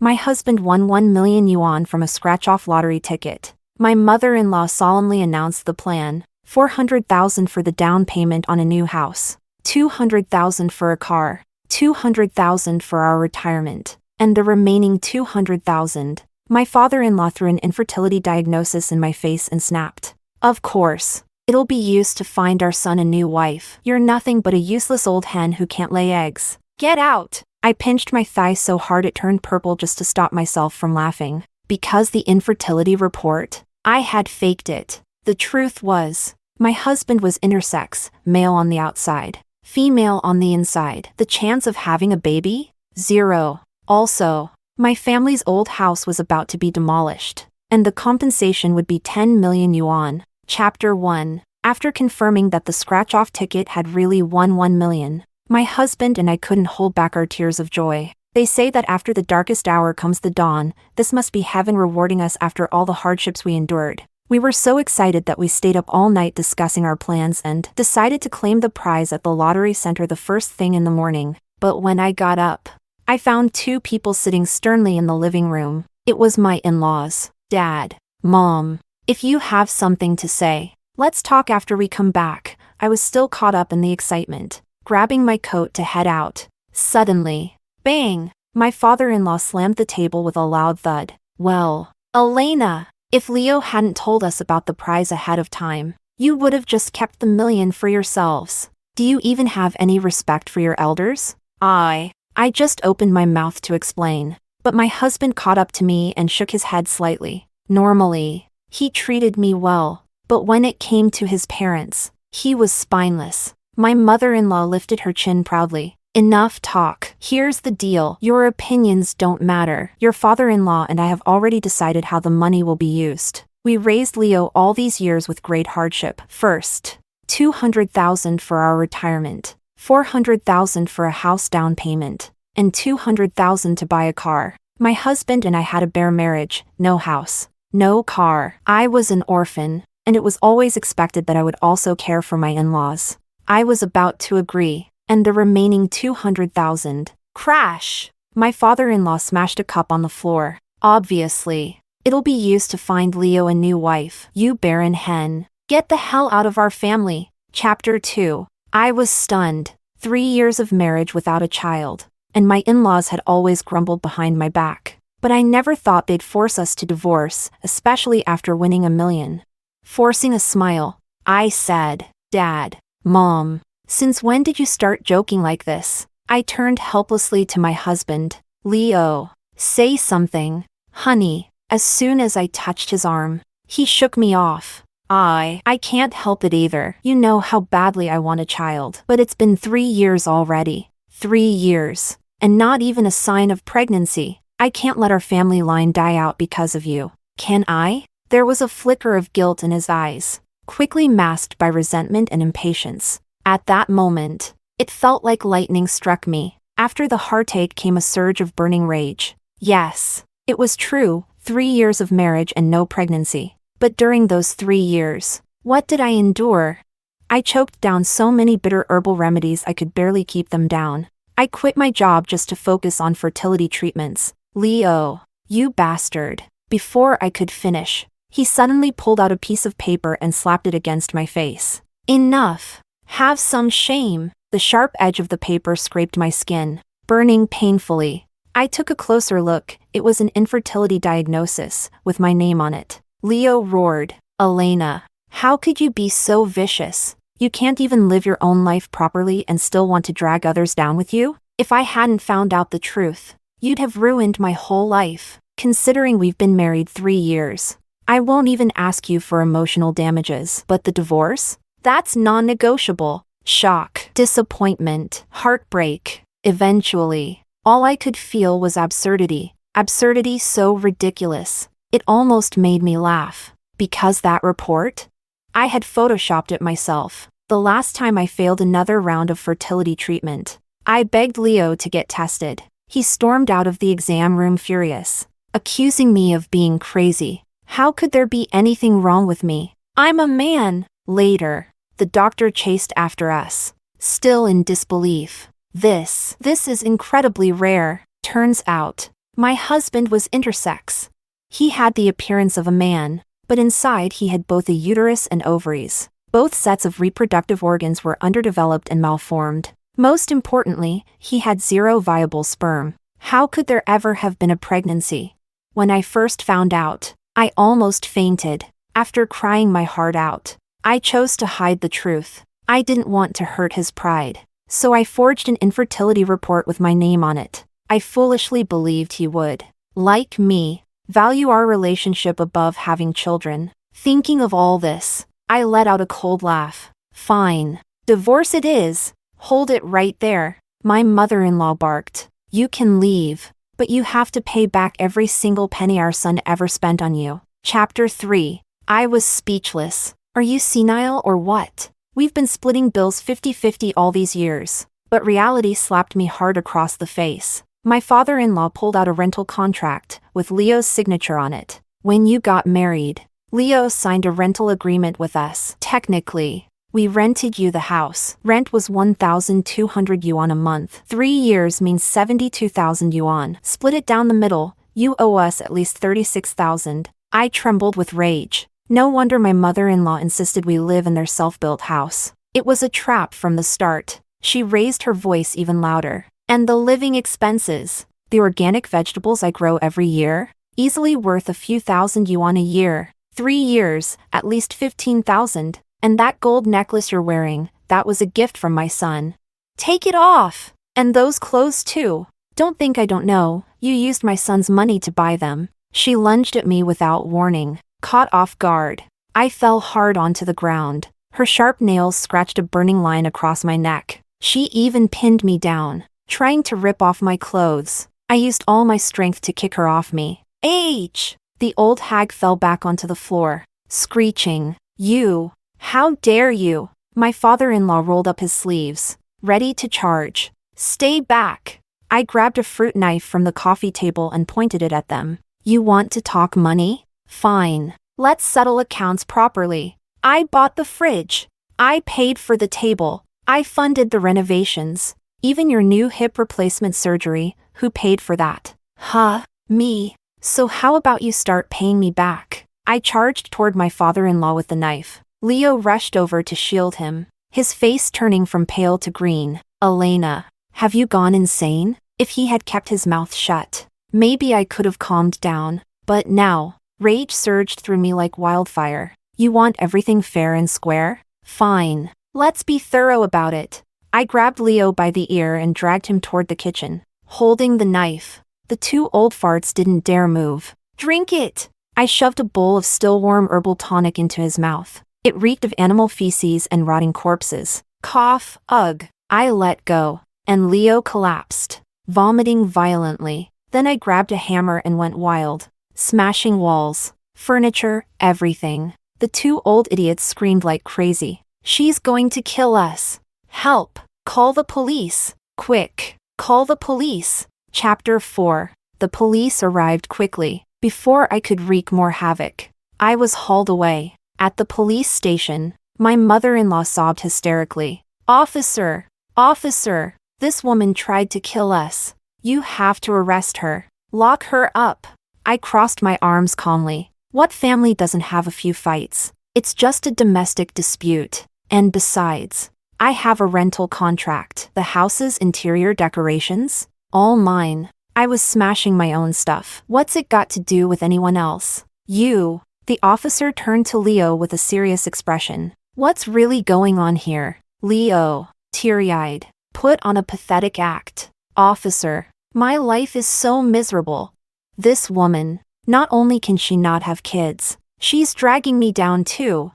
My husband won 1 million yuan from a scratch-off lottery ticket. My mother-in-law solemnly announced the plan: 400,000 for the down payment on a new house, 200,000 for a car, 200,000 for our retirement, and the remaining 200,000. My father-in-law threw an infertility diagnosis in my face and snapped. Of course. It'll be used to find our son a new wife. You're nothing but a useless old hen who can't lay eggs. Get out! I pinched my thigh so hard it turned purple just to stop myself from laughing. Because the infertility report, I had faked it. The truth was, my husband was intersex, male on the outside, female on the inside. The chance of having a baby? 0. Also, my family's old house was about to be demolished, and the compensation would be 10 million yuan. Chapter 1. After confirming that the scratch-off ticket had really won 1 million, my husband and I couldn't hold back our tears of joy. They say that after the darkest hour comes the dawn. This must be heaven rewarding us after all the hardships we endured. We were so excited that we stayed up all night discussing our plans and decided to claim the prize at the lottery center the first thing in the morning. But when I got up, I found 2 people sitting sternly in the living room. It was my in-laws. Dad, Mom, if you have something to say, let's talk after we come back. I was still caught up in the excitement, grabbing my coat to head out. Suddenly, bang! My father-in-law slammed the table with a loud thud. Well, Elena, if Leo hadn't told us about the prize ahead of time, you would have just kept the million for yourselves. Do you even have any respect for your elders? I just opened my mouth to explain, but my husband caught up to me and shook his head slightly. Normally, he treated me well, but when it came to his parents, he was spineless. My mother-in-law lifted her chin proudly. Enough talk. Here's the deal. Your opinions don't matter. Your father-in-law and I have already decided how the money will be used. We raised Leo all these years with great hardship. First, 200,000 for our retirement, 400,000 for a house down payment, and 200,000 to buy a car. My husband and I had a bare marriage, no house, no car. I was an orphan, and it was always expected that I would also care for my in-laws. I was about to agree, and the remaining 200,000. Crash! My father-in-law smashed a cup on the floor. Obviously, it'll be used to find Leo a new wife. You barren hen. Get the hell out of our family. Chapter 2. I was stunned. 3 years of marriage without a child, and my in-laws had always grumbled behind my back. But I never thought they'd force us to divorce, especially after winning 1 million. Forcing a smile, I said, Dad, Mom, since when did you start joking like this? I turned helplessly to my husband. Leo, say something. Honey. As soon as I touched his arm, he shook me off. I can't help it either. You know how badly I want a child. But it's been 3 years already. 3 years. And not even a sign of pregnancy. I can't let our family line die out because of you. Can I? There was a flicker of guilt in his eyes, quickly masked by resentment and impatience. At that moment, it felt like lightning struck me. After the heartache came a surge of burning rage. Yes, it was true, 3 years of marriage and no pregnancy. But during those 3 years, what did I endure? I choked down so many bitter herbal remedies I could barely keep them down. I quit my job just to focus on fertility treatments. Leo, you bastard. Before I could finish, he suddenly pulled out a piece of paper and slapped it against my face. Enough. Have some shame. The sharp edge of the paper scraped my skin, burning painfully. I took a closer look. It was an infertility diagnosis, with my name on it. Leo roared. Elena, how could you be so vicious? You can't even live your own life properly and still want to drag others down with you? If I hadn't found out the truth, you'd have ruined my whole life. Considering we've been married 3 years, I won't even ask you for emotional damages. But the divorce? That's non-negotiable. Shock, disappointment, heartbreak. Eventually, all I could feel was absurdity. Absurdity so ridiculous, it almost made me laugh. Because that report? I had photoshopped it myself. The last time I failed another round of fertility treatment, I begged Leo to get tested. He stormed out of the exam room furious, accusing me of being crazy. How could there be anything wrong with me? I'm a man. Later, the doctor chased after us, still in disbelief. This is incredibly rare. Turns out, My husband was intersex. He had the appearance of a man, but inside he had both a uterus and ovaries. Both sets of reproductive organs were underdeveloped and malformed. Most importantly, he had zero viable sperm. How could there ever have been a pregnancy? When I first found out, I almost fainted. After crying my heart out, I chose to hide the truth. I didn't want to hurt his pride. So I forged an infertility report with my name on it. I foolishly believed he would, like me, value our relationship above having children. Thinking of all this, I let out a cold laugh. Fine. Divorce it is. Hold it right there. My mother-in-law barked. You can leave, but you have to pay back every single penny our son ever spent on you. Chapter 3. I was speechless. Are you senile or what? We've been splitting bills 50-50 all these years. But reality slapped me hard across the face. My father-in-law pulled out a rental contract with Leo's signature on it. When you got married, Leo signed a rental agreement with us. Technically, we rented you the house. Rent was 1,200 yuan a month. 3 years means 72,000 yuan. Split it down the middle, you owe us at least 36,000. I trembled with rage. No wonder my mother-in-law insisted we live in their self-built house. It was a trap from the start. She raised her voice even louder. And the living expenses. The organic vegetables I grow every year? Easily worth a few thousand yuan a year. 3 years, at least 15,000. And that gold necklace you're wearing, that was a gift from my son. Take it off! And those clothes too. Don't think I don't know, you used my son's money to buy them. She lunged at me without warning. Caught off guard, I fell hard onto the ground. Her sharp nails scratched a burning line across my neck. She even pinned me down, trying to rip off my clothes. I used all my strength to kick her off me. H! The old hag fell back onto the floor, screeching, You! How dare you! My father-in-law rolled up his sleeves, ready to charge. Stay back! I grabbed a fruit knife from the coffee table and pointed it at them. You want to talk money? Fine. Let's settle accounts properly. I bought the fridge. I paid for the table. I funded the renovations. Even your new hip replacement surgery, who paid for that? Huh? Me. So how about you start paying me back? I charged toward my father-in-law with the knife. Leo rushed over to shield him, his face turning from pale to green. Elena, have you gone insane? If he had kept his mouth shut, maybe I could have calmed down. But now, rage surged through me like wildfire. You want everything fair and square? Fine. Let's be thorough about it. I grabbed Leo by the ear and dragged him toward the kitchen, holding the knife. The 2 old farts didn't dare move. Drink it! I shoved a bowl of still-warm herbal tonic into his mouth. It reeked of animal feces and rotting corpses. Cough, ugh. I let go, and Leo collapsed, vomiting violently. Then I grabbed a hammer and went wild, smashing walls, furniture, everything. The 2 old idiots screamed like crazy. She's going to kill us. Help! Call the police! Quick! Call the police! Chapter 4. The police arrived quickly, before I could wreak more havoc. I was hauled away. At the police station, my mother-in-law sobbed hysterically. Officer! Officer! This woman tried to kill us. You have to arrest her. Lock her up. I crossed my arms calmly. What family doesn't have a few fights? It's just a domestic dispute. And besides, I have a rental contract. The house's interior decorations? All mine. I was smashing my own stuff. What's it got to do with anyone else? You. The officer turned to Leo with a serious expression. What's really going on here? Leo, teary-eyed, put on a pathetic act. Officer, my life is so miserable. This woman, not only can she not have kids, she's dragging me down too.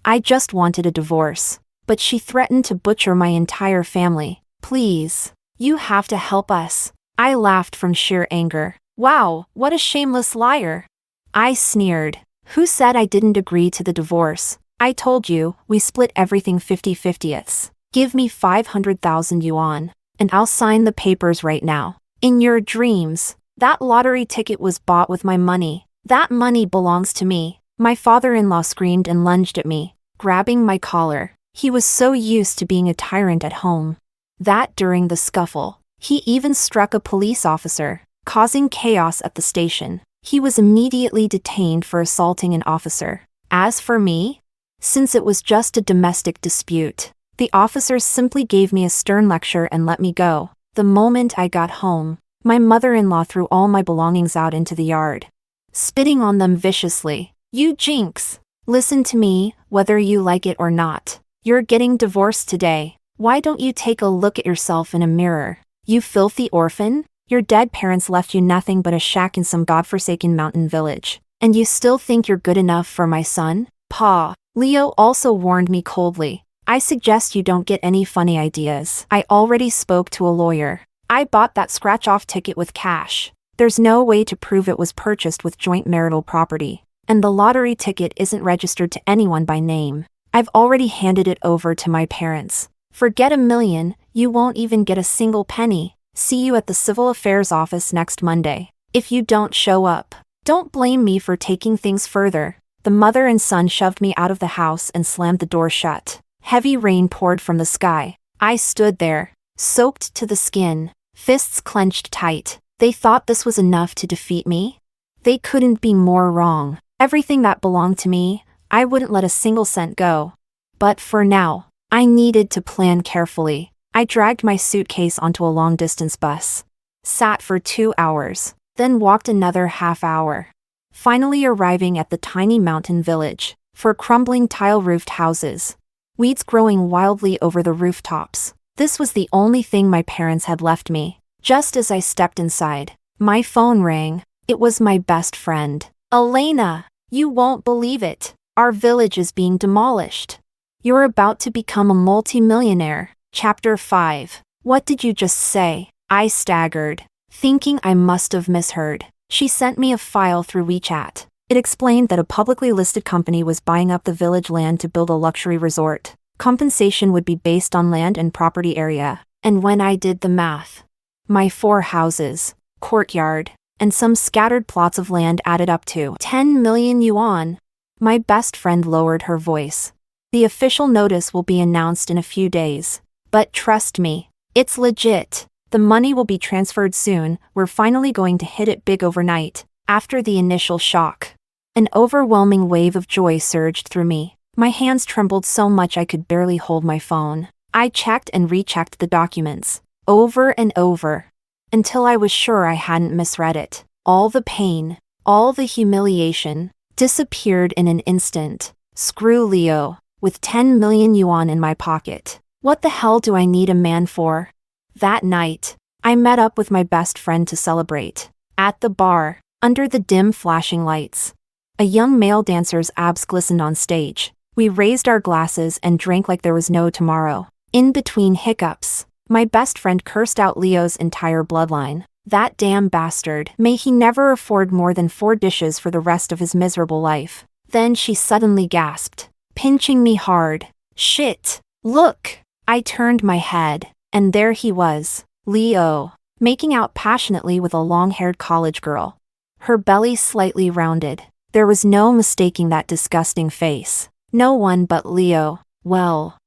I just wanted a divorce, but she threatened to butcher my entire family. Please, you have to help us. I laughed from sheer anger. Wow, what a shameless liar. I sneered. Who said I didn't agree to the divorce? I told you, we split everything 50-50ths. Give me 500,000 yuan, and I'll sign the papers right now. In your dreams, that lottery ticket was bought with my money. That money belongs to me. My father-in-law screamed and lunged at me, grabbing my collar. He was so used to being a tyrant at home that during the scuffle, he even struck a police officer. causing chaos at the station. He was immediately detained for assaulting an officer. As for me, since it was just a domestic dispute, the officers simply gave me a stern lecture and let me go. The moment I got home, my mother-in-law threw all my belongings out into the yard, spitting on them viciously. "You jinx! Listen to me, whether you like it or not. You're getting divorced today. Why don't you take a look at yourself in a mirror? You filthy orphan? Your dead parents left you nothing but a shack in some godforsaken mountain village. And you still think you're good enough for my son? Pa." Leo also warned me coldly. "I suggest you don't get any funny ideas. I already spoke to a lawyer. I bought that scratch-off ticket with cash. There's no way to prove it was purchased with joint marital property. And the lottery ticket isn't registered to anyone by name. I've already handed it over to my parents. Forget $1 million, you won't even get a single penny. See you at the Civil Affairs office next Monday. If you don't show up, don't blame me for taking things further." The mother and son shoved me out of the house and slammed the door shut. Heavy rain poured from the sky. I stood there, soaked to the skin, fists clenched tight. They thought this was enough to defeat me? They couldn't be more wrong. Everything that belonged to me, I wouldn't let a single cent go. But for now, I needed to plan carefully. I dragged my suitcase onto a long-distance bus, sat for 2 hours, then walked another half hour, finally arriving at the tiny mountain village. For crumbling tile-roofed houses, weeds growing wildly over the rooftops. This was the only thing my parents had left me. Just as I stepped inside, my phone rang. It was my best friend. "Elena, you won't believe it. Our village is being demolished. You're about to become a multi-millionaire." Chapter 5. "What did you just say?" I staggered, thinking I must have misheard. She sent me a file through WeChat. It explained that a publicly listed company was buying up the village land to build a luxury resort. Compensation would be based on land and property area. And when I did the math, my 4 houses, courtyard, and some scattered plots of land added up to 10 million yuan. My best friend lowered her voice. "The official notice will be announced in a few days. But trust me, it's legit. The money will be transferred soon. We're finally going to hit it big overnight." After the initial shock, an overwhelming wave of joy surged through me. My hands trembled so much I could barely hold my phone. I checked and rechecked the documents, over and over, until I was sure I hadn't misread it. All the pain, all the humiliation, disappeared in an instant. Screw Leo. With 10 million yuan in my pocket, what the hell do I need a man for? That night, I met up with my best friend to celebrate. At the bar, under the dim flashing lights, a young male dancer's abs glistened on stage. We raised our glasses and drank like there was no tomorrow. In between hiccups, my best friend cursed out Leo's entire bloodline. That damn bastard. May he never afford more than 4 dishes for the rest of his miserable life. Then she suddenly gasped, pinching me hard. "Shit! Look!" I turned my head, and there he was, Leo, making out passionately with a long-haired college girl. Her belly slightly rounded. There was no mistaking that disgusting face. No one but Leo. Well,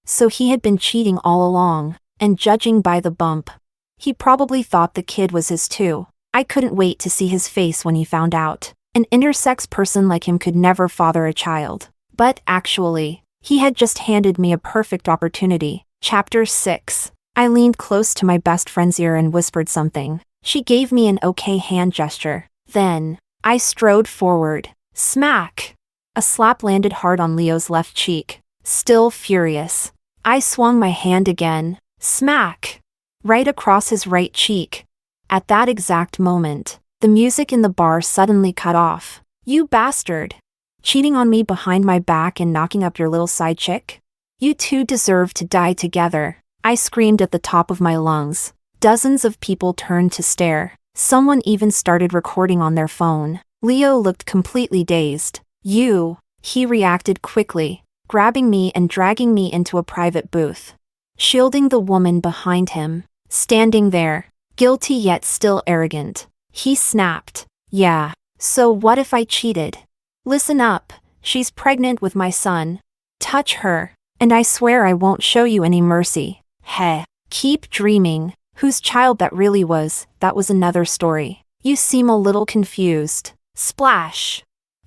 so he had been cheating all along, and judging by the bump, he probably thought the kid was his too. I couldn't wait to see his face when he found out. An intersex person like him could never father a child. But actually, he had just handed me a perfect opportunity. Chapter 6. I leaned close to my best friend's ear and whispered something. She gave me an okay hand gesture. Then, I strode forward. Smack! A slap landed hard on Leo's left cheek. Still furious, I swung my hand again. Smack! Right across his right cheek. At that exact moment, the music in the bar suddenly cut off. "You bastard! Cheating on me behind my back and knocking up your little side chick? You two deserve to die together," I screamed at the top of my lungs. Dozens of people turned to stare. Someone even started recording on their phone. Leo looked completely dazed. "You," he reacted quickly, grabbing me and dragging me into a private booth, shielding the woman behind him. Standing there, guilty yet still arrogant, he snapped, "Yeah, so what if I cheated? Listen up, she's pregnant with my son. Touch her, and I swear I won't show you any mercy." Heh, keep dreaming. Whose child that really was, that was another story. You seem a little confused. Splash!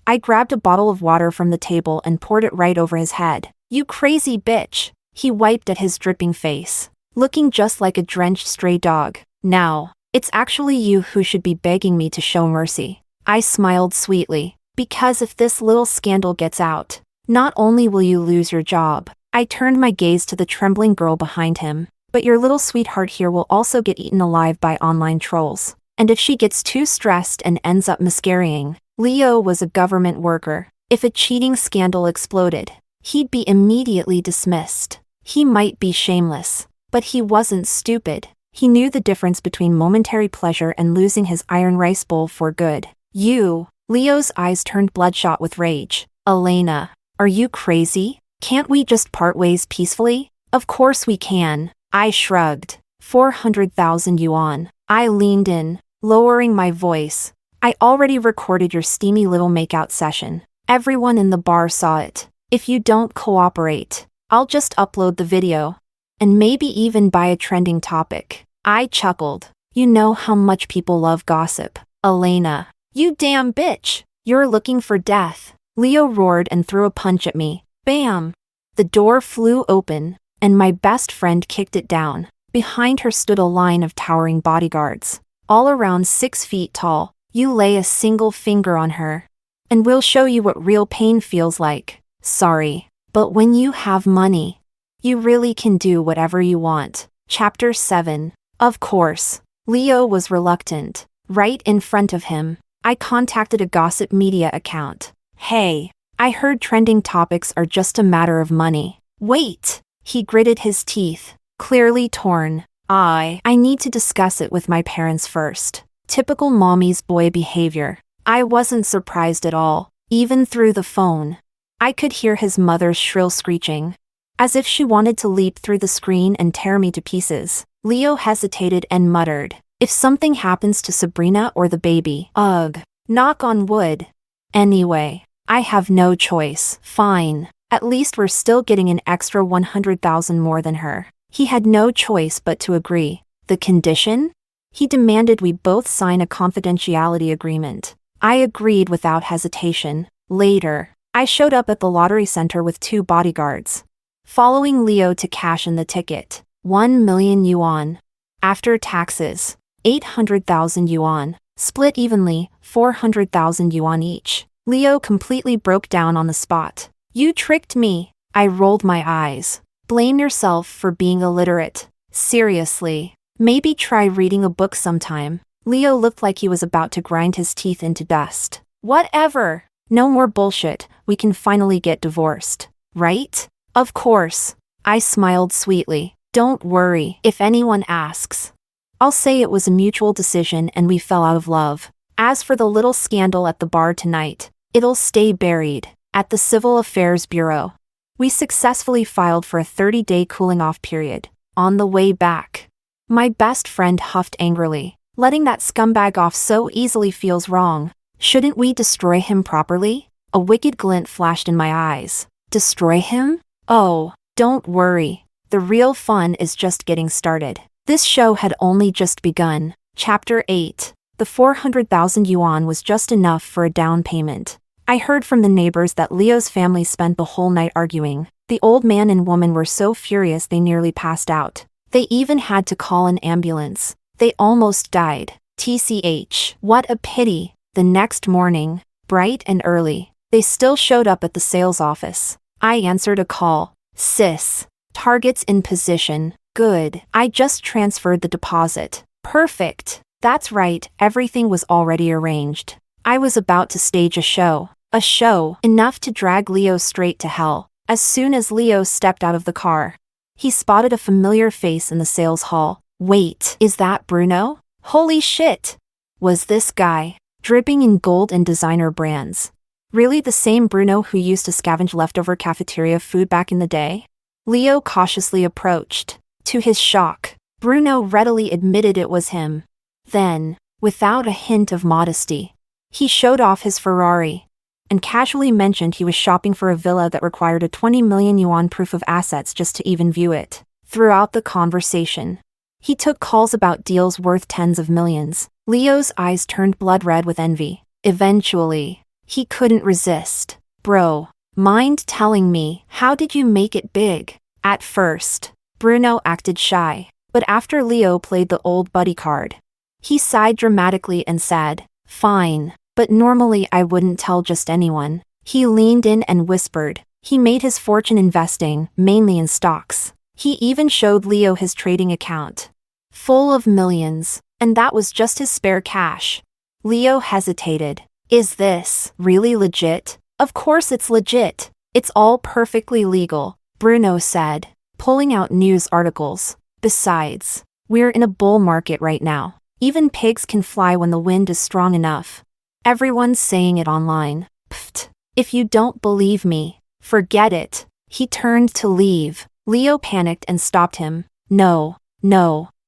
I grabbed a bottle of water from the table and poured it right over his head. You crazy bitch! He wiped at his dripping face, looking just like a drenched stray dog. Now, it's actually you who should be begging me to show mercy. I smiled sweetly, because if this little scandal gets out, not only will you lose your job. I turned my gaze to the trembling girl behind him, but your little sweetheart here will also get eaten alive by online trolls. And if she gets too stressed and ends up miscarrying, Leo was a government worker. If a cheating scandal exploded, he'd be immediately dismissed. He might be shameless, but he wasn't stupid. He knew the difference between momentary pleasure and losing his iron rice bowl for good. You, Leo's eyes turned bloodshot with rage. Elena, are you crazy? Can't we just part ways peacefully? Of course we can. I shrugged. 400,000 yuan. I leaned in, lowering my voice. I already recorded your steamy little makeout session. Everyone in the bar saw it. If you don't cooperate, I'll just upload the video. And maybe even buy a trending topic. I chuckled. You know how much people love gossip. Elena, you damn bitch. You're looking for death. Leo roared and threw a punch at me. Bam! The door flew open, and my best friend kicked it down. Behind her stood a line of towering bodyguards, all around 6 feet tall. You lay a single finger on her, and we'll show you what real pain feels like. Sorry, but when you have money, you really can do whatever you want. Chapter 7. Of course, Leo was reluctant. Right in front of him, I contacted a gossip media account. Hey, I heard trending topics are just a matter of money. Wait! He gritted his teeth, clearly torn. I need to discuss it with my parents first. Typical mommy's boy behavior. I wasn't surprised at all. Even through the phone, I could hear his mother's shrill screeching, as if she wanted to leap through the screen and tear me to pieces. Leo hesitated and muttered, if something happens to Sabrina or the baby, ugh, knock on wood. Anyway, I have no choice. Fine. At least we're still getting an extra 100,000 more than her. He had no choice but to agree. The condition? He demanded we both sign a confidentiality agreement. I agreed without hesitation. Later, I showed up at the lottery center with 2 bodyguards, following Leo to cash in the ticket. 1 million yuan. After taxes, 800,000 yuan. Split evenly, 400,000 yuan each. Leo completely broke down on the spot. You tricked me. I rolled my eyes. Blame yourself for being illiterate. Seriously. Maybe try reading a book sometime. Leo looked like he was about to grind his teeth into dust. Whatever. No more bullshit. We can finally get divorced. Right? Of course. I smiled sweetly. Don't worry if anyone asks. I'll say it was a mutual decision and we fell out of love. As for the little scandal at the bar tonight, it'll stay buried at the Civil Affairs Bureau. We successfully filed for a 30-day cooling-off period. On the way back, my best friend huffed angrily. Letting that scumbag off so easily feels wrong. Shouldn't we destroy him properly? A wicked glint flashed in my eyes. Destroy him? Oh, don't worry. The real fun is just getting started. This show had only just begun. Chapter 8. The 400,000 yuan was just enough for a down payment. I heard from the neighbors that Leo's family spent the whole night arguing. The old man and woman were so furious they nearly passed out. They even had to call an ambulance. They almost died. TCH. What a pity. The next morning, bright and early, they still showed up at the sales office. I answered a call. Sis. Targets in position. Good. I just transferred the deposit. Perfect. That's right, everything was already arranged. I was about to stage a show. A show enough to drag Leo straight to hell. As soon as Leo stepped out of the car, he spotted a familiar face in the sales hall. Wait, is that Bruno? Holy shit! Was this guy, dripping in gold and designer brands, really the same Bruno who used to scavenge leftover cafeteria food back in the day? Leo cautiously approached. To his shock, Bruno readily admitted it was him. Then, without a hint of modesty, he showed off his Ferrari and casually mentioned he was shopping for a villa that required a 20 million yuan proof of assets just to even view it. Throughout the conversation, He took calls about deals worth tens of millions. Leo's eyes turned blood red with envy. Eventually, he couldn't resist. Bro, mind telling me, how did you make it big? At first, Bruno acted shy, but after Leo played the old buddy card, he sighed dramatically and said, "Fine, but normally I wouldn't tell just anyone." He leaned in and whispered. He made his fortune investing, mainly in stocks. He even showed Leo his trading account, full of millions, and that was just his spare cash. Leo hesitated. Is this really legit? Of course it's legit. It's all perfectly legal, Bruno said, pulling out news articles. Besides, we're in a bull market right now. Even pigs can fly when the wind is strong enough. Everyone's saying it online. Pfft. If you don't believe me, forget it. He turned to leave. Leo panicked and stopped him. No,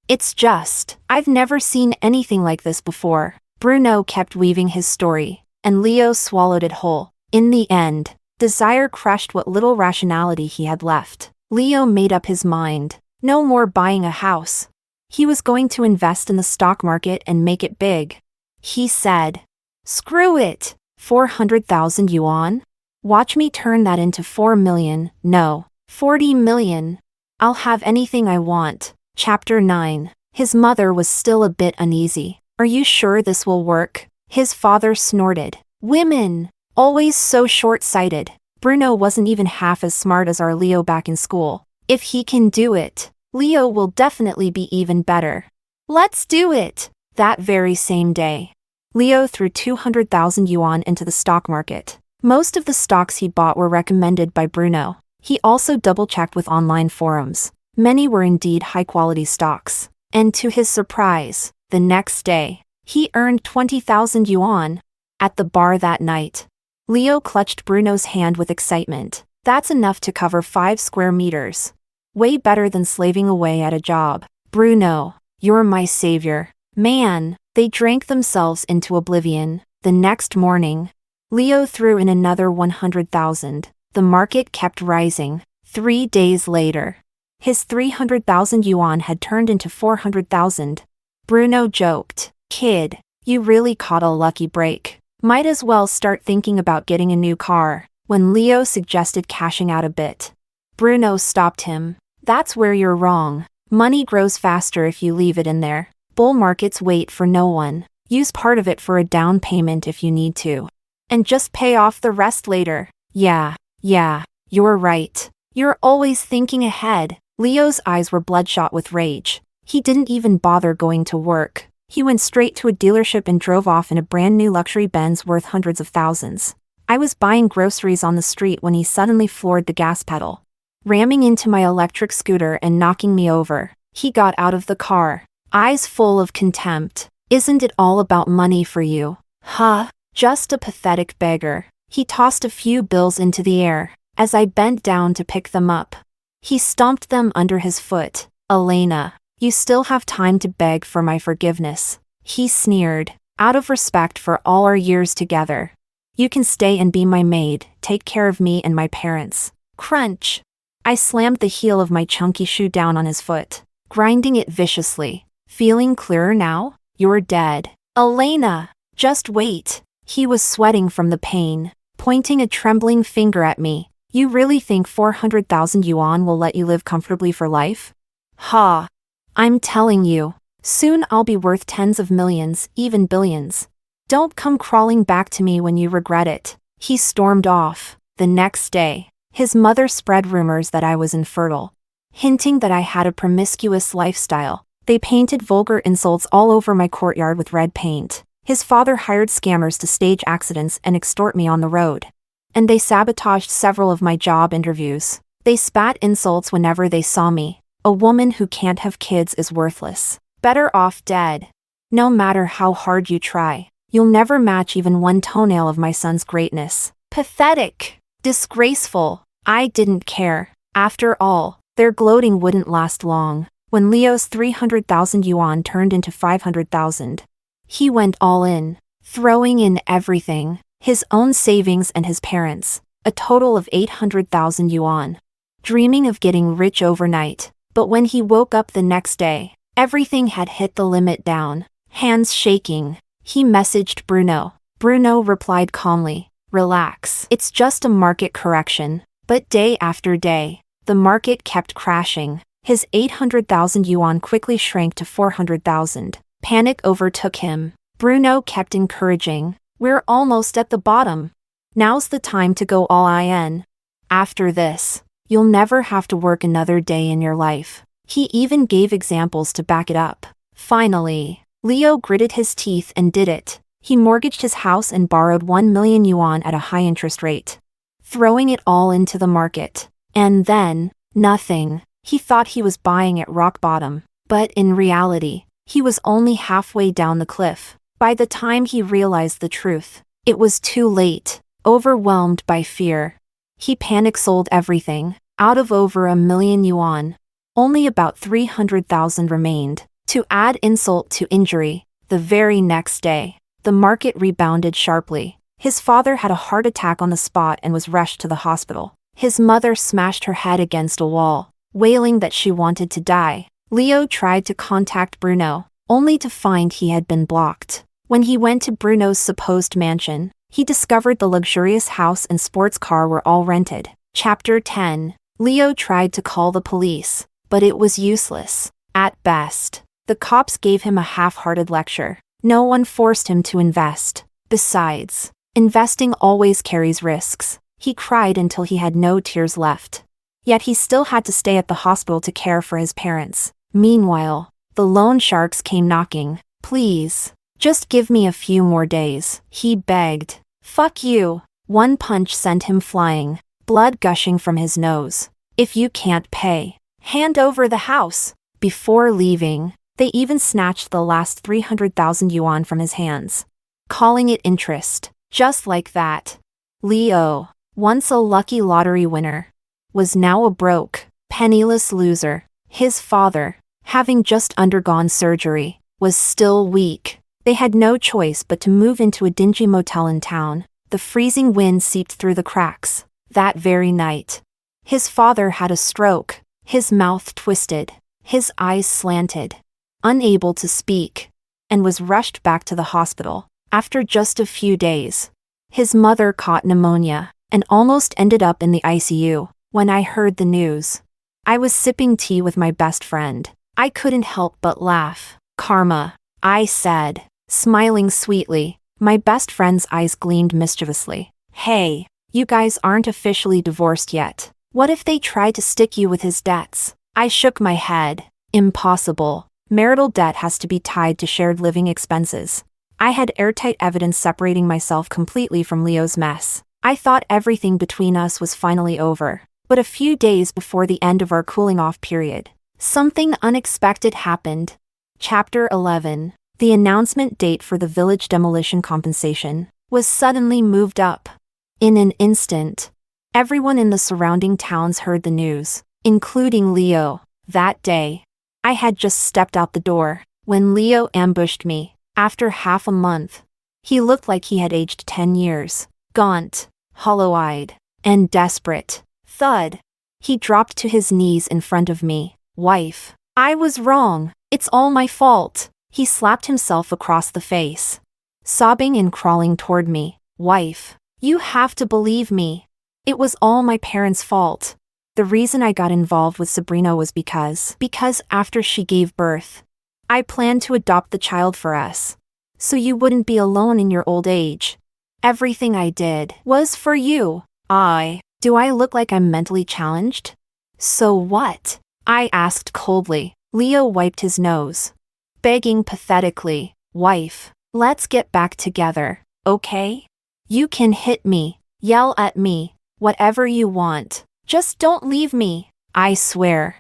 it's just, I've never seen anything like this before. Bruno kept weaving his story, and Leo swallowed it whole. In the end, desire crushed what little rationality he had left. Leo made up his mind. No more buying a house. He was going to invest in the stock market and make it big. He said, "Screw it. 400,000 yuan? Watch me turn that into 4 million, no, 40 million. I'll have anything I want." Chapter 9. His mother was still a bit uneasy. "Are you sure this will work?" His father snorted. "Women! Always so short-sighted." Bruno wasn't even half as smart as our Leo back in school. If he can do it, Leo will definitely be even better. "Let's do it!" That very same day, Leo threw 200,000 yuan into the stock market. Most of the stocks he bought were recommended by Bruno. He also double-checked with online forums. Many were indeed high-quality stocks. And to his surprise, the next day, he earned 20,000 yuan. At the bar that night, Leo clutched Bruno's hand with excitement. That's enough to cover 5 square meters. Way better than slaving away at a job. "Bruno, you're my savior." Man, they drank themselves into oblivion. The next morning, Leo threw in another 100,000. The market kept rising. 3 days later, his 300,000 yuan had turned into 400,000. Bruno joked, "Kid, you really caught a lucky break. Might as well start thinking about getting a new car." When Leo suggested cashing out a bit, Bruno stopped him. "That's where you're wrong. Money grows faster if you leave it in there. Bull markets wait for no one. Use part of it for a down payment if you need to. And just pay off the rest later." Yeah, you're right. You're always thinking ahead." Leo's eyes were bloodshot with rage. He didn't even bother going to work. He went straight to a dealership and drove off in a brand new luxury Benz worth hundreds of thousands. I was buying groceries on the street when he suddenly floored the gas pedal, ramming into my electric scooter and knocking me over. He got out of the car, eyes full of contempt. "Isn't it all about money for you? Huh? Just a pathetic beggar." He tossed a few bills into the air. As I bent down to pick them up, he stomped them under his foot. "Elena, you still have time to beg for my forgiveness," he sneered. "Out of respect for all our years together, you can stay and be my maid, take care of me and my parents." Crunch! I slammed the heel of my chunky shoe down on his foot, grinding it viciously. "Feeling clearer now? You're dead." "Elena, just wait." He was sweating from the pain, pointing a trembling finger at me. "You really think 400,000 yuan will let you live comfortably for life? Ha! I'm telling you, soon I'll be worth tens of millions, even billions. Don't come crawling back to me when you regret it." He stormed off. The next day, his mother spread rumors that I was infertile, hinting that I had a promiscuous lifestyle. They painted vulgar insults all over my courtyard with red paint. His father hired scammers to stage accidents and extort me on the road. And they sabotaged several of my job interviews. They spat insults whenever they saw me. "A woman who can't have kids is worthless. Better off dead. No matter how hard you try, you'll never match even one toenail of my son's greatness. Pathetic. Disgraceful." I didn't care. After all, their gloating wouldn't last long. When Leo's 300,000 yuan turned into 500,000, he went all in, throwing in everything. His own savings and his parents, a total of 800,000 yuan. Dreaming of getting rich overnight. But when he woke up the next day, Everything had hit the limit down. Hands shaking. He messaged Bruno. Bruno replied calmly, "Relax. It's just a market correction." But day after day, the market kept crashing. His 800,000 yuan quickly shrank to 400,000. Panic overtook him. Bruno kept encouraging, "We're almost at the bottom. Now's the time to go all in. After this, you'll never have to work another day in your life." He even gave examples to back it up. Finally, Leo gritted his teeth and did it. He mortgaged his house and borrowed 1 million yuan at a high interest rate, throwing it all into the market. And then, nothing. He thought he was buying at rock bottom, but in reality, he was only halfway down the cliff. By the time he realized the truth, it was too late. Overwhelmed by fear, he panic sold everything. Out of over 1 million yuan, only about 300,000 remained. To add insult to injury, the very next day, the market rebounded sharply. His father had a heart attack on the spot and was rushed to the hospital. His mother smashed her head against a wall, wailing that she wanted to die. Leo tried to contact Bruno, only to find he had been blocked. When he went to Bruno's supposed mansion, he discovered the luxurious house and sports car were all rented. Chapter 10. Leo tried to call the police, but it was useless. At best, the cops gave him a half-hearted lecture. No one forced him to invest. Besides, investing always carries risks. He cried until he had no tears left. Yet he still had to stay at the hospital to care for his parents. Meanwhile, the loan sharks came knocking. "Please, just give me a few more days," he begged. "Fuck you." One punch sent him flying, blood gushing from his nose. "If you can't pay, hand over the house." Before leaving, they even snatched the last 300,000 yuan from his hands, calling it interest. Just like that, Leo, once a lucky lottery winner, was now a broke, penniless loser. His father, having just undergone surgery, was still weak. They had no choice but to move into a dingy motel in town. The freezing wind seeped through the cracks. That very night, his father had a stroke, his mouth twisted, his eyes slanted, unable to speak, and was rushed back to the hospital. After just a few days, his mother caught pneumonia and almost ended up in the ICU. When I heard the news, I was sipping tea with my best friend. I couldn't help but laugh. "Karma," I said, smiling sweetly. My best friend's eyes gleamed mischievously. "Hey, you guys aren't officially divorced yet. What if they try to stick you with his debts?" I shook my head. "Impossible. Marital debt has to be tied to shared living expenses." I had airtight evidence separating myself completely from Leo's mess. I thought everything between us was finally over. But a few days before the end of our cooling-off period, something unexpected happened. Chapter 11. The announcement date for the village demolition compensation was suddenly moved up. In an instant, everyone in the surrounding towns heard the news, including Leo. That day, I had just stepped out the door when Leo ambushed me. After half a month, he looked like he had aged 10 years. Gaunt, hollow-eyed, and desperate. Thud. He dropped to his knees in front of me. "Wife, I was wrong. It's all my fault." He slapped himself across the face, sobbing and crawling toward me. "Wife, you have to believe me. It was all my parents' fault. The reason I got involved with Sabrina was because after she gave birth, I planned to adopt the child for us, so you wouldn't be alone in your old age. Everything I did was for you." Do I look like I'm mentally challenged? "So what?" I asked coldly. Leo wiped his nose, begging pathetically, "Wife, let's get back together, okay? You can hit me, yell at me, whatever you want. Just don't leave me. I swear,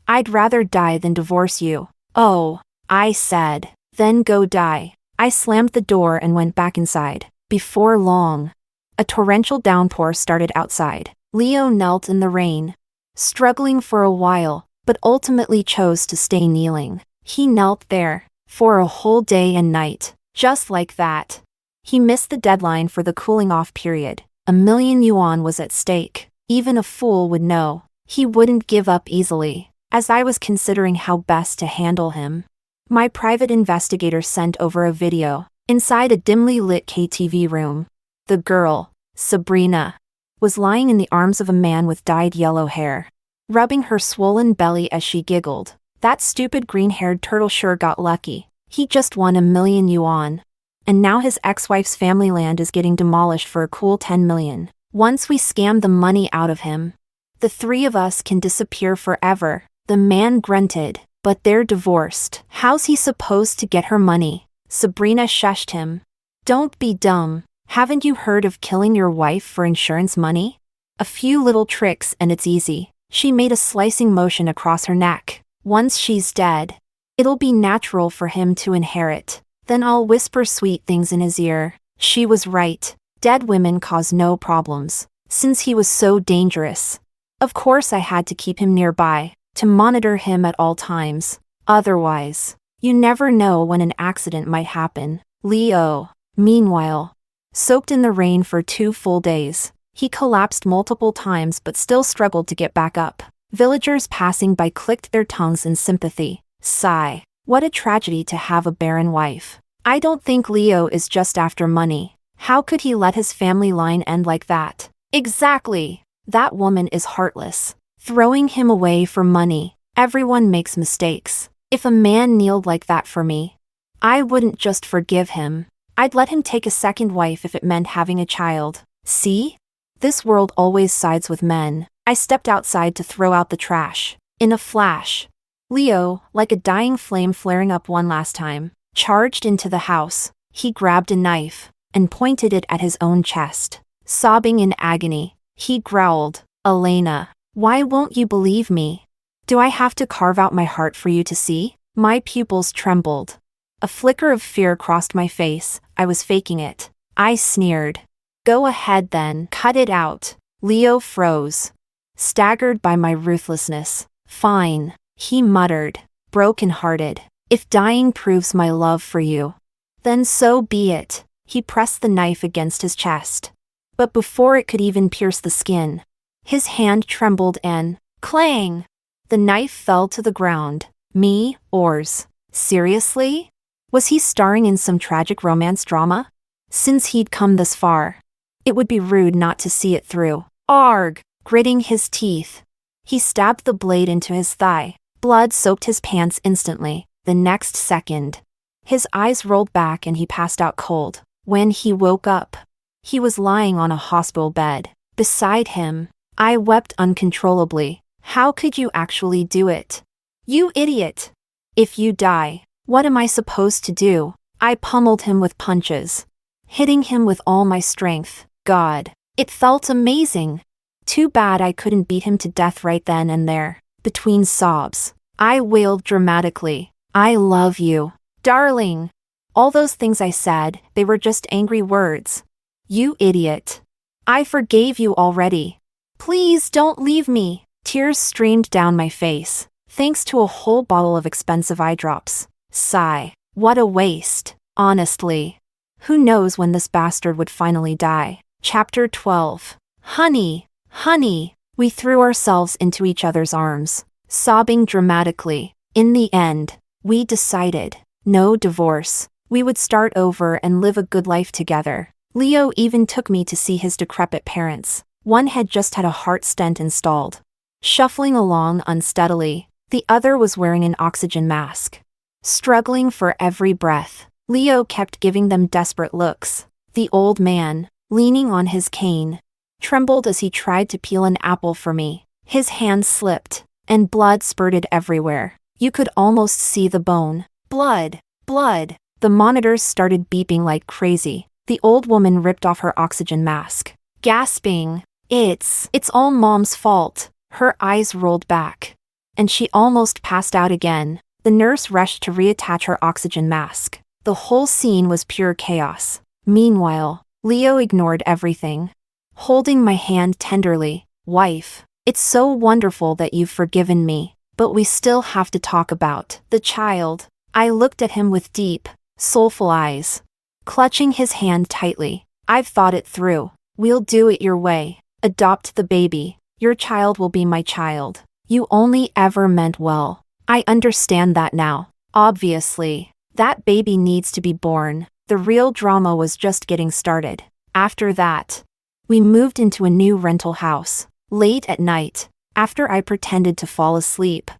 I'd rather die than divorce you." "Oh," I said, "then go die." I slammed the door and went back inside. Before long, a torrential downpour started outside. Leo knelt in the rain, struggling for a while, but ultimately chose to stay kneeling. He knelt there for a whole day and night, just like that. He missed the deadline for the cooling-off period. 1 million yuan was at stake. Even a fool would know. He wouldn't give up easily. as I was considering how best to handle him. My private investigator sent over a video. Inside a dimly lit KTV room, the girl, Sabrina, was lying in the arms of a man with dyed yellow hair, rubbing her swollen belly as she giggled. That stupid green-haired turtle sure got lucky. He just won 1,000,000 yuan. And now his ex-wife's family land is getting demolished for a cool 10 million. Once we scam the money out of him, the three of us can disappear forever. The man grunted. But they're divorced. How's he supposed to get her money? Sabrina shushed him. Don't be dumb. Haven't you heard of killing your wife for insurance money? A few little tricks and it's easy. She made a slicing motion across her neck. Once she's dead, it'll be natural for him to inherit. Then I'll whisper sweet things in his ear. She was right. Dead women cause no problems. Since he was so dangerous, of course I had to keep him nearby, to monitor him at all times. Otherwise, you never know when an accident might happen. Leo, meanwhile, soaked in the rain for 2 full days. He collapsed multiple times but still struggled to get back up. Villagers passing by clicked their tongues in sympathy. Sigh. What a tragedy to have a barren wife. I don't think Leo is just after money. How could he let his family line end like that? Exactly. That woman is heartless. Throwing him away for money. Everyone makes mistakes. If a man kneeled like that for me, I wouldn't just forgive him. I'd let him take a second wife if it meant having a child. See? This world always sides with men. I stepped outside to throw out the trash. In a flash, Leo, like a dying flame flaring up one last time, charged into the house. He grabbed a knife and pointed it at his own chest. Sobbing in agony, he growled, "Elena, why won't you believe me? Do I have to carve out my heart for you to see?" My pupils trembled. A flicker of fear crossed my face. I was faking it. I sneered. "Go ahead then, cut it out." Leo froze, staggered by my ruthlessness. "Fine," he muttered, broken-hearted. "If dying proves my love for you, then so be it." He pressed the knife against his chest. But before it could even pierce the skin, his hand trembled and, clang! The knife fell to the ground. Me, oars. Seriously? Was he starring in some tragic romance drama? Since he'd come this far, it would be rude not to see it through. Arg! Gritting his teeth, he stabbed the blade into his thigh. Blood soaked his pants instantly. The next second, his eyes rolled back and he passed out cold. When he woke up, he was lying on a hospital bed. Beside him, I wept uncontrollably. How could you actually do it? You idiot! If you die, what am I supposed to do? I pummeled him with punches, hitting him with all my strength. God, it felt amazing. Too bad I couldn't beat him to death right then and there. Between sobs, I wailed dramatically, "I love you, darling." All those things I said, they were just angry words. You idiot. I forgave you already. Please don't leave me. Tears streamed down my face, thanks to a whole bottle of expensive eye drops. Sigh. What a waste. Honestly. Who knows when this bastard would finally die. Chapter 12. Honey, honey. We threw ourselves into each other's arms, sobbing dramatically. In the end, we decided, no divorce. We would start over and live a good life together. Leo even took me to see his decrepit parents. One had just had a heart stent installed. Shuffling along unsteadily, the other was wearing an oxygen mask. Struggling for every breath, Leo kept giving them desperate looks. The old man, leaning on his cane, trembled as he tried to peel an apple for me. His hand slipped, and blood spurted everywhere. You could almost see the bone. Blood, blood. The monitors started beeping like crazy. The old woman ripped off her oxygen mask, gasping, It's all Mom's fault." Her eyes rolled back, and she almost passed out again. The nurse rushed to reattach her oxygen mask. The whole scene was pure chaos. Meanwhile, Leo ignored everything, holding my hand tenderly. "Wife, it's so wonderful that you've forgiven me, but we still have to talk about the child." I looked at him with deep, soulful eyes, clutching his hand tightly. "I've thought it through. We'll do it your way. Adopt the baby. Your child will be my child." You only ever meant well. I understand that now. Obviously, that baby needs to be born. The real drama was just getting started. After that, we moved into a new rental house. Late at night, after I pretended to fall asleep,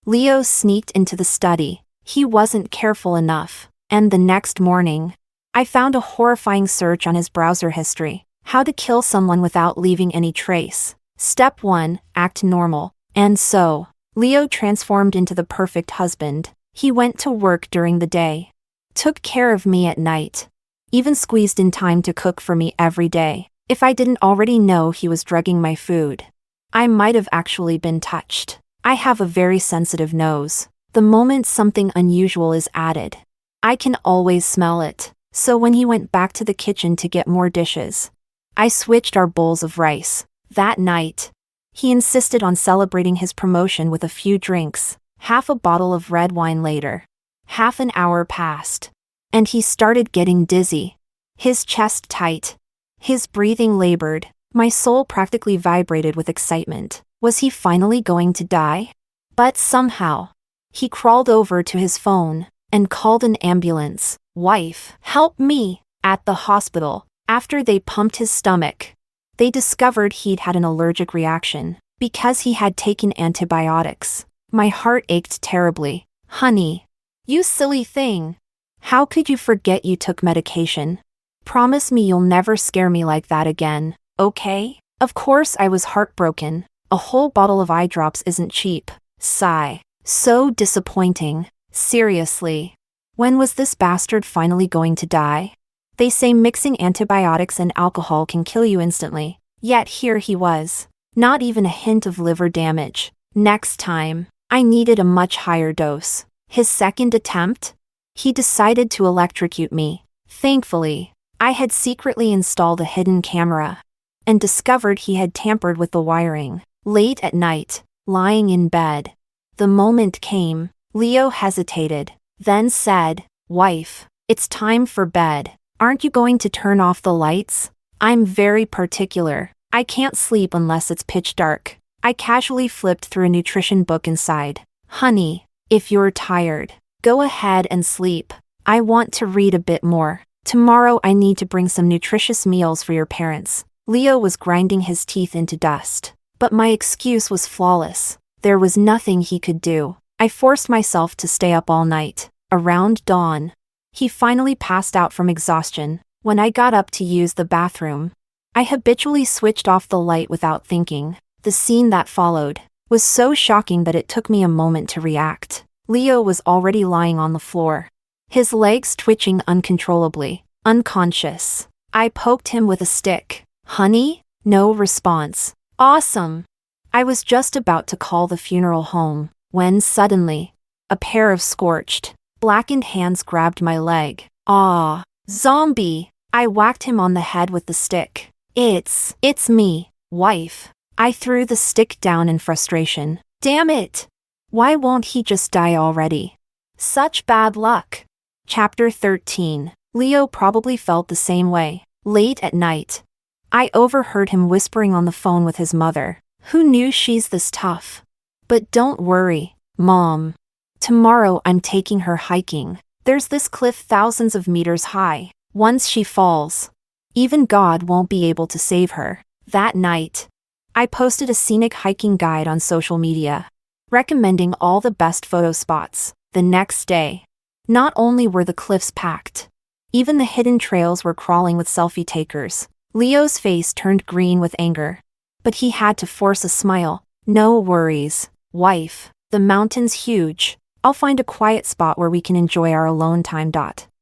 Leo sneaked into the study. He wasn't careful enough, and the next morning, I found a horrifying search on his browser history. How to kill someone without leaving any trace. Step 1, act normal. And so, Leo transformed into the perfect husband. He went to work during the day, took care of me at night, even squeezed in time to cook for me every day. If I didn't already know he was drugging my food, I might have actually been touched. I have a very sensitive nose. The moment something unusual is added, I can always smell it. So when he went back to the kitchen to get more dishes, I switched our bowls of rice. That night, he insisted on celebrating his promotion with a few drinks. Half a bottle of red wine later, half an hour passed, and he started getting dizzy. His chest tight, his breathing labored. My soul practically vibrated with excitement. Was he finally going to die? But somehow, he crawled over to his phone and called an ambulance. Wife, help me! At the hospital, after they pumped his stomach, they discovered he'd had an allergic reaction because he had taken antibiotics. My heart ached terribly. Honey, you silly thing. How could you forget you took medication? Promise me you'll never scare me like that again, okay? Of course I was heartbroken. A whole bottle of eye drops isn't cheap. Sigh. So disappointing. Seriously. When was this bastard finally going to die? They say mixing antibiotics and alcohol can kill you instantly. Yet here he was. Not even a hint of liver damage. Next time, I needed a much higher dose. His second attempt? He decided to electrocute me. Thankfully, I had secretly installed a hidden camera and discovered he had tampered with the wiring. Late at night, lying in bed, the moment came. Leo hesitated, then said, Wife, it's time for bed. Aren't you going to turn off the lights? I'm very particular. I can't sleep unless it's pitch dark. I casually flipped through a nutrition book inside. Honey, if you're tired, go ahead and sleep. I want to read a bit more. Tomorrow I need to bring some nutritious meals for your parents. Leo was grinding his teeth into dust. But my excuse was flawless. There was nothing he could do. I forced myself to stay up all night. Around dawn, he finally passed out from exhaustion. When I got up to use the bathroom, I habitually switched off the light without thinking. The scene that followed was so shocking that it took me a moment to react. Leo was already lying on the floor, his legs twitching uncontrollably, unconscious. I poked him with a stick. Honey? No response. Awesome. I was just about to call the funeral home, when suddenly, a pair of scorched, blackened hands grabbed my leg. Ah, zombie! I whacked him on the head with the stick. It's me, wife. I threw the stick down in frustration. Damn it! Why won't he just die already? Such bad luck. Chapter 13. Leo probably felt the same way. Late at night, I overheard him whispering on the phone with his mother. Who knew she's this tough? But don't worry, Mom. Tomorrow I'm taking her hiking. There's this cliff thousands of meters high. Once she falls, even God won't be able to save her. That night, I posted a scenic hiking guide on social media, recommending all the best photo spots. The next day, not only were the cliffs packed, even the hidden trails were crawling with selfie takers. Leo's face turned green with anger, but he had to force a smile. No worries, wife. The mountain's huge. I'll find a quiet spot where we can enjoy our alone time.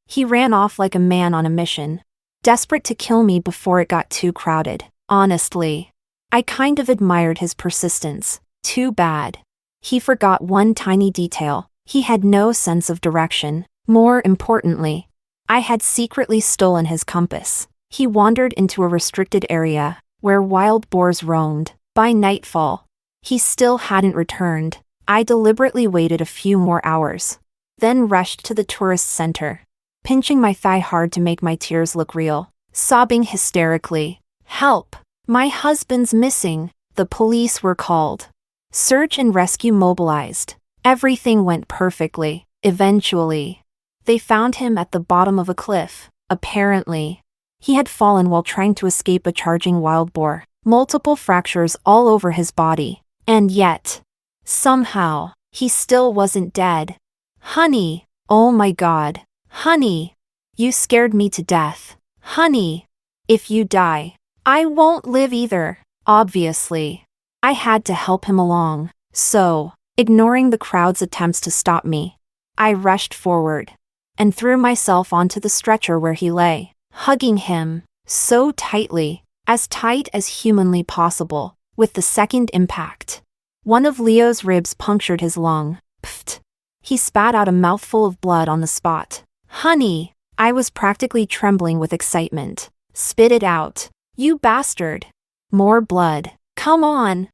He ran off like a man on a mission, desperate to kill me before it got too crowded. Honestly, I kind of admired his persistence. Too bad. He forgot one tiny detail. He had no sense of direction. More importantly, I had secretly stolen his compass. He wandered into a restricted area, where wild boars roamed. By nightfall, he still hadn't returned. I deliberately waited a few more hours, then rushed to the tourist center, pinching my thigh hard to make my tears look real, sobbing hysterically. Help! My husband's missing. The police were called. Search and rescue mobilized. Everything went perfectly. Eventually, they found him at the bottom of a cliff. Apparently, he had fallen while trying to escape a charging wild boar. Multiple fractures all over his body. And yet, somehow, he still wasn't dead. Honey, oh my God. Honey, you scared me to death. Honey, if you die, I won't live either. Obviously, I had to help him along. So, ignoring the crowd's attempts to stop me, I rushed forward and threw myself onto the stretcher where he lay, hugging him so tightly, as tight as humanly possible. With the second impact, one of Leo's ribs punctured his lung. Pfft. He spat out a mouthful of blood on the spot. Honey, I was practically trembling with excitement. Spit it out, you bastard. More blood. Come on.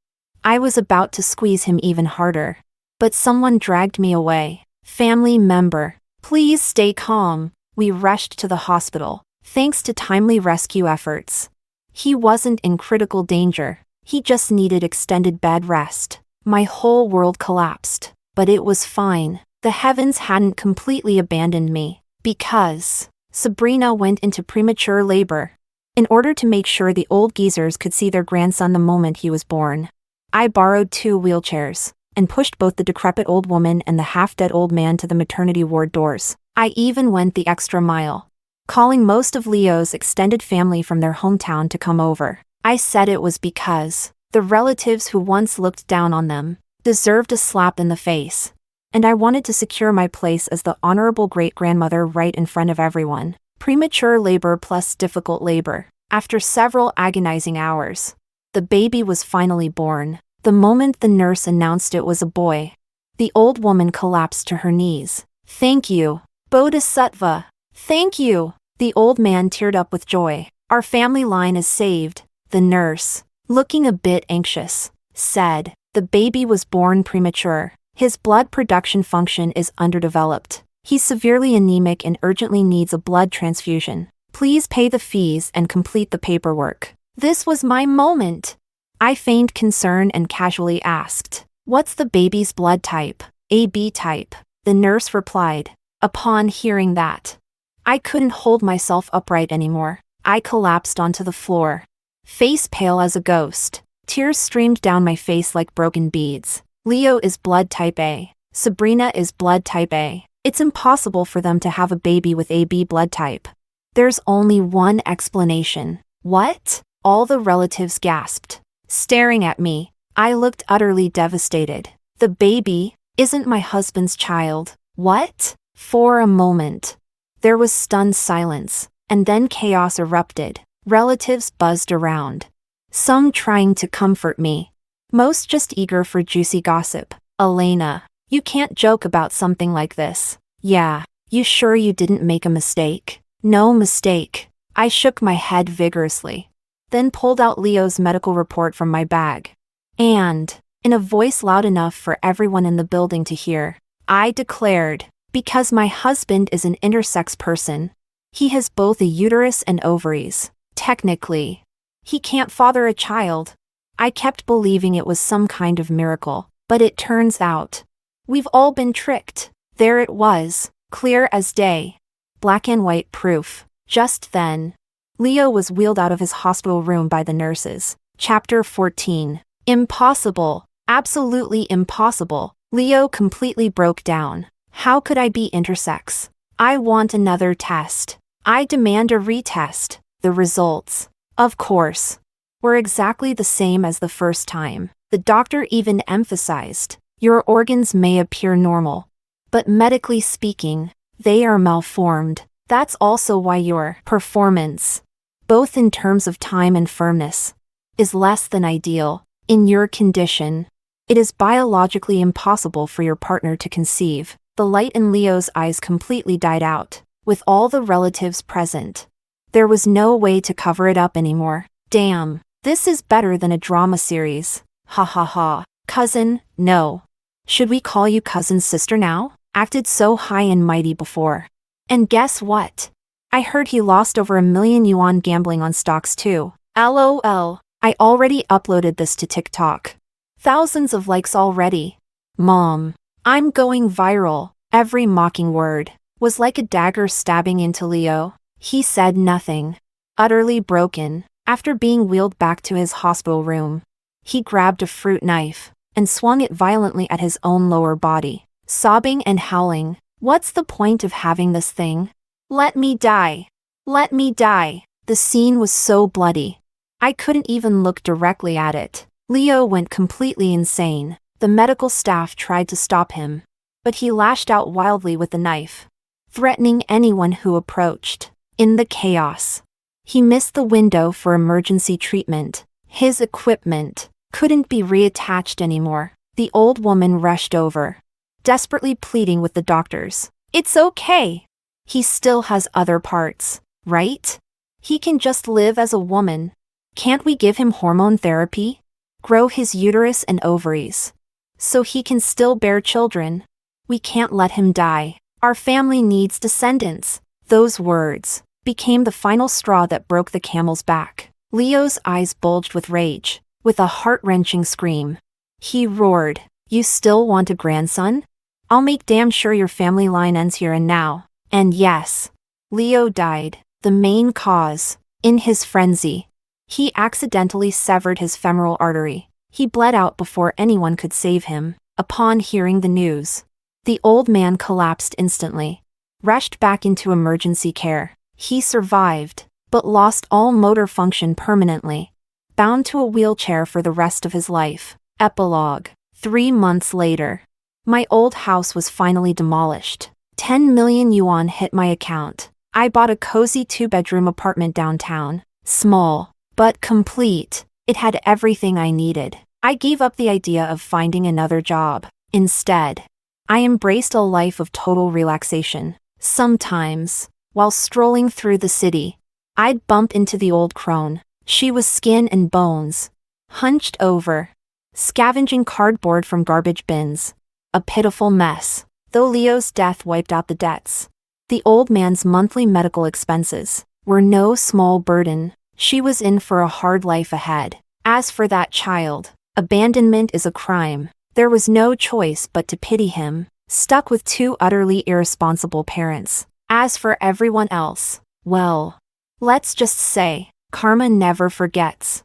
I was about to squeeze him even harder, but someone dragged me away. Family member. Please stay calm. We rushed to the hospital, thanks to timely rescue efforts. He wasn't in critical danger. He just needed extended bed rest. My whole world collapsed, but it was fine. The heavens hadn't completely abandoned me, because Sabrina went into premature labor. In order to make sure the old geezers could see their grandson the moment he was born, I borrowed 2 wheelchairs and pushed both the decrepit old woman and the half-dead old man to the maternity ward doors. I even went the extra mile, calling most of Leo's extended family from their hometown to come over. I said it was because the relatives who once looked down on them deserved a slap in the face, and I wanted to secure my place as the honorable great-grandmother right in front of everyone. Premature labor plus difficult labor. After several agonizing hours, the baby was finally born. The moment the nurse announced it was a boy, the old woman collapsed to her knees. Thank you, Bodhisattva. Thank you. The old man teared up with joy. Our family line is saved. The nurse, looking a bit anxious, said, the baby was born premature. His blood production function is underdeveloped. He's severely anemic and urgently needs a blood transfusion. Please pay the fees and complete the paperwork. This was my moment. I feigned concern and casually asked, what's the baby's blood type? AB type. The nurse replied. Upon hearing that, I couldn't hold myself upright anymore. I collapsed onto the floor, face pale as a ghost. Tears streamed down my face like broken beads. Leo is blood type A. Sabrina is blood type A. It's impossible for them to have a baby with AB blood type. There's only one explanation. What? All the relatives gasped, staring at me. I looked utterly devastated. The baby isn't my husband's child. What? For a moment, there was stunned silence, and then chaos erupted. Relatives buzzed around, some trying to comfort me, most just eager for juicy gossip. Elena, you can't joke about something like this. Yeah, you sure you didn't make a mistake? No mistake. I shook my head vigorously, then pulled out Leo's medical report from my bag. And, in a voice loud enough for everyone in the building to hear, I declared, because my husband is an intersex person, he has both a uterus and ovaries. Technically, he can't father a child. I kept believing it was some kind of miracle, but it turns out, we've all been tricked. There it was, clear as day. Black and white proof. Just then, Leo was wheeled out of his hospital room by the nurses. Chapter 14. Impossible. Absolutely impossible. Leo completely broke down. How could I be intersex? I want another test. I demand a retest. The results, of course, were exactly the same as the first time. The doctor even emphasized, your organs may appear normal, but medically speaking, they are malformed. That's also why your performance, both in terms of time and firmness, is less than ideal. In your condition, it is biologically impossible for your partner to conceive. The light in Leo's eyes completely died out. With all the relatives present, there was no way to cover it up anymore. Damn, this is better than a drama series. Ha ha ha. Cousin, no. Should we call you cousin sister now? Acted so high and mighty before. And guess what? I heard he lost over $1 million yuan gambling on stocks too. LOL. I already uploaded this to TikTok. Thousands of likes already. Mom, I'm going viral. Every mocking word was like a dagger stabbing into Leo. He said nothing. Utterly broken, after being wheeled back to his hospital room, he grabbed a fruit knife and swung it violently at his own lower body, sobbing and howling. What's the point of having this thing? Let me die. Let me die. The scene was so bloody. I couldn't even look directly at it. Leo went completely insane. The medical staff tried to stop him, but he lashed out wildly with the knife, threatening anyone who approached. In the chaos, he missed the window for emergency treatment. His equipment couldn't be reattached anymore. The old woman rushed over, desperately pleading with the doctors. It's okay. He still has other parts, right? He can just live as a woman. Can't we give him hormone therapy? Grow his uterus and ovaries, so he can still bear children. We can't let him die. Our family needs descendants. Those words became the final straw that broke the camel's back. Leo's eyes bulged with rage. With a heart-wrenching scream, he roared, "You still want a grandson? I'll make damn sure your family line ends here and now." And yes, Leo died. The main cause. In his frenzy, he accidentally severed his femoral artery. He bled out before anyone could save him. Upon hearing the news, the old man collapsed instantly, rushed back into emergency care. He survived, but lost all motor function permanently, bound to a wheelchair for the rest of his life. Epilogue. 3 months later, my old house was finally demolished. 10 million yuan hit my account. I bought a cozy 2-bedroom apartment downtown. Small, but complete. It had everything I needed. I gave up the idea of finding another job. Instead, I embraced a life of total relaxation. Sometimes, while strolling through the city, I'd bump into the old crone. She was skin and bones, hunched over, scavenging cardboard from garbage bins. A pitiful mess. Though Leo's death wiped out the debts, the old man's monthly medical expenses were no small burden. She was in for a hard life ahead. As for that child, abandonment is a crime. There was no choice but to pity him, stuck with 2 utterly irresponsible parents. As for everyone else, well, let's just say, karma never forgets.